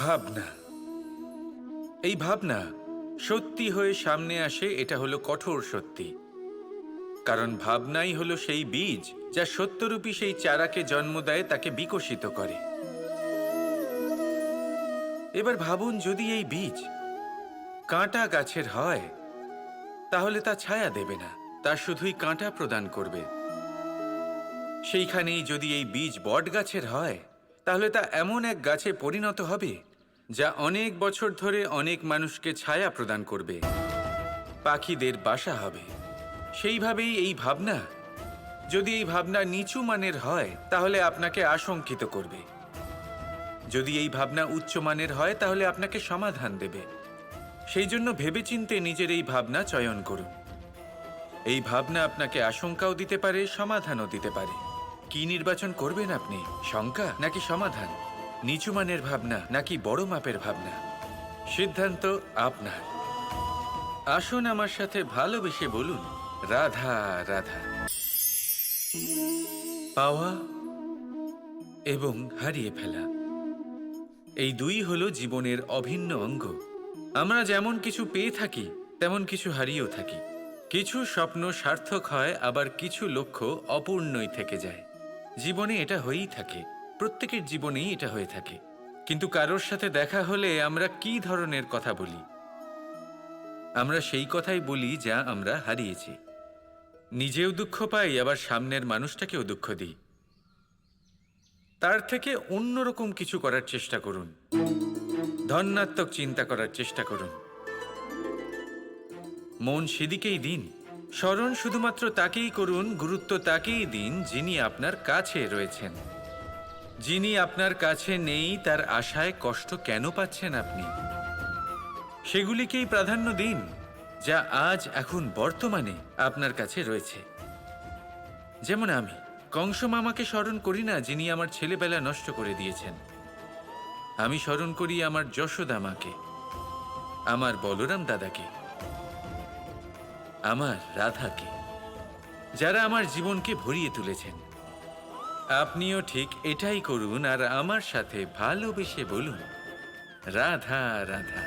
ভাবনা, এই ভাবনা সত্যি হয়ে সামনে আসে, এটা হলো কঠোর সত্যি। কারণ ভাবনাই হলো সেই বীজ যা সত্যরূপী সেই চারাকে জন্ম দেয়, তাকে বিকশিত করে। এবার ভাবুন, যদি এই বীজ কাঁটা গাছের হয় তাহলে তা ছায়া দেবে না, তা শুধুই কাঁটা প্রদান করবে। সেইখানেই যদি এই বীজ বট গাছের হয় তাহলে তা এমন এক গাছে পরিণত হবে যা অনেক বছর ধরে অনেক মানুষকে ছায়া প্রদান করবে, পাখিদের বাসা হবে। সেইভাবেই এই ভাবনা, যদি এই ভাবনা নিচু মানের হয় তাহলে আপনাকে আশঙ্কিত করবে। যদি এই ভাবনা উচ্চ মানের হয় তাহলে আপনাকে সমাধান দেবে। সেই জন্য ভেবেচিন্তে নিজের এই ভাবনা চয়ন করুন। এই ভাবনা আপনাকে আশঙ্কাও দিতে পারে, সমাধানও দিতে পারে। কি নির্বাচন করবেন আপনি? শঙ্কা নাকি সমাধান? নিচু মানের ভাবনা নাকি বড় মাপের ভাবনা? সিদ্ধান্ত আপনার। আসুন আমার সাথে ভালোবেসে বলুন, রাধা রাধা। পাওয়া এবং হারিয়ে ফেলা, এই দুই হলো জীবনের অভিন্ন অঙ্গ। আমরা যেমন কিছু পেয়ে থাকি তেমন কিছু হারিয়েও থাকি। কিছু স্বপ্ন সার্থক হয়, আবার কিছু লক্ষ্য অপূর্ণই থেকে যায়। জীবনে এটা হয়েই থাকে, প্রত্যেকের জীবনেই এটা হয়ে থাকে। কিন্তু কারোর সাথে দেখা হলে আমরা কি ধরনের কথা বলি? আমরা সেই কথাই বলি যা আমরা হারিয়েছি। নিজেও দুঃখ পাই, আবার সামনের মানুষটাকেও দুঃখ দিই। তার থেকে অন্যরকম কিছু করার চেষ্টা করুন, ধন্যাত্মক চিন্তা করার চেষ্টা করুন। মন সেদিকেই দিন, স্মরণ শুধুমাত্র তাকেই করুন, গুরুত্ব তাকেই দিন যিনি আপনার কাছে রয়েছেন। যিনি আপনার কাছে নেই তার আশায় কষ্ট কেন পাচ্ছেন আপনি? সেগুলিকেই প্রাধান্য দিন যা আজ এখন বর্তমানে আপনার কাছে রয়েছে। যেমন আমি কংস মামাকে স্মরণ করি না, যিনি আমার ছেলেবেলা নষ্ট করে দিয়েছেন। আমি স্মরণ করি আমার যশোদা মাকে, আমার বলরাম দাদাকে, আমার রাধাকে, যারা আমার জীবনকে ভরিয়ে তুলেছেন। আপনিও ঠিক এটাই করুন আর আমার সাথে ভালোবেসে বলুন, রাধা রাধা।